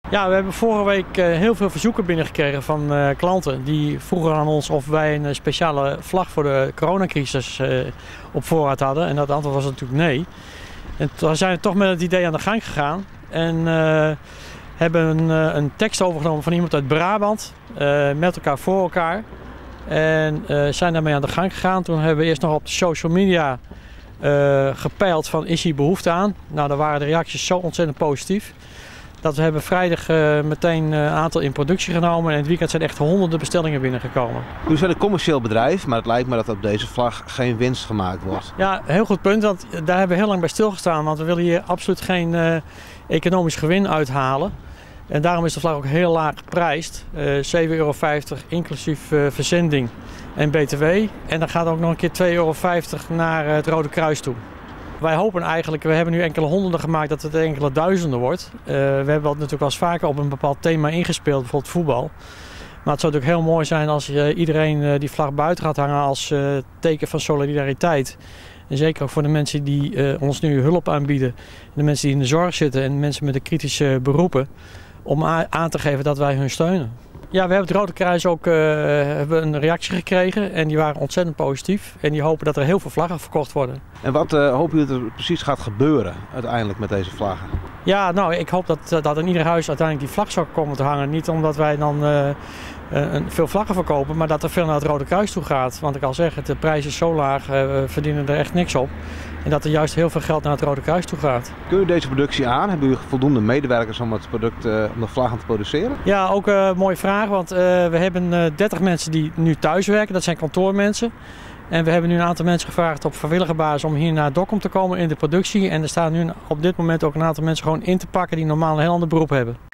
Ja, we hebben vorige week heel veel verzoeken binnengekregen van klanten die vroegen aan ons of wij een speciale vlag voor de coronacrisis op voorraad hadden. En dat antwoord was natuurlijk nee. En toen zijn we toch met het idee aan de gang gegaan en hebben een tekst overgenomen van iemand uit Brabant, met elkaar voor elkaar. En zijn daarmee aan de gang gegaan. Toen hebben we eerst nog op de social media gepeild van is hier behoefte aan. Nou, daar waren de reacties zo ontzettend positief. Dat we hebben vrijdag meteen een aantal in productie genomen en in het weekend zijn echt honderden bestellingen binnengekomen. Nu zijn een commercieel bedrijf, maar het lijkt me dat op deze vlag geen winst gemaakt wordt. Ja, heel goed punt, want daar hebben we heel lang bij stilgestaan, want we willen hier absoluut geen economisch gewin uithalen. En daarom is de vlag ook heel laag geprijsd, €7,50 inclusief verzending en btw. En dan gaat ook nog een keer €2,50 naar het Rode Kruis toe. Wij hopen eigenlijk, we hebben nu enkele honderden gemaakt, dat het enkele duizenden wordt. We hebben natuurlijk wel eens vaker op een bepaald thema ingespeeld, bijvoorbeeld voetbal. Maar het zou natuurlijk heel mooi zijn als iedereen die vlag buiten gaat hangen als teken van solidariteit. En zeker ook voor de mensen die ons nu hulp aanbieden. De mensen die in de zorg zitten en mensen met de kritische beroepen. Om aan te geven dat wij hun steunen. Ja, we hebben het Rode Kruis ook hebben een reactie gekregen en die waren ontzettend positief. En die hopen dat er heel veel vlaggen verkocht worden. En wat hopen jullie dat er precies gaat gebeuren uiteindelijk met deze vlaggen? Ja, nou, ik hoop dat in ieder huis uiteindelijk die vlag zou komen te hangen. Niet omdat wij dan veel vlaggen verkopen, maar dat er veel naar het Rode Kruis toe gaat. Want ik al zeg, de prijs is zo laag, we verdienen er echt niks op. En dat er juist heel veel geld naar het Rode Kruis toe gaat. Kun je deze productie aan? Hebben jullie voldoende medewerkers om het product, om de vlaggen te produceren? Ja, ook een mooie vraag, want we hebben 30 mensen die nu thuis werken. Dat zijn kantoormensen. En we hebben nu een aantal mensen gevraagd op vrijwillige basis om hier naar Dokkum te komen in de productie. En er staan nu op dit moment ook een aantal mensen gewoon in te pakken die normaal een heel ander beroep hebben.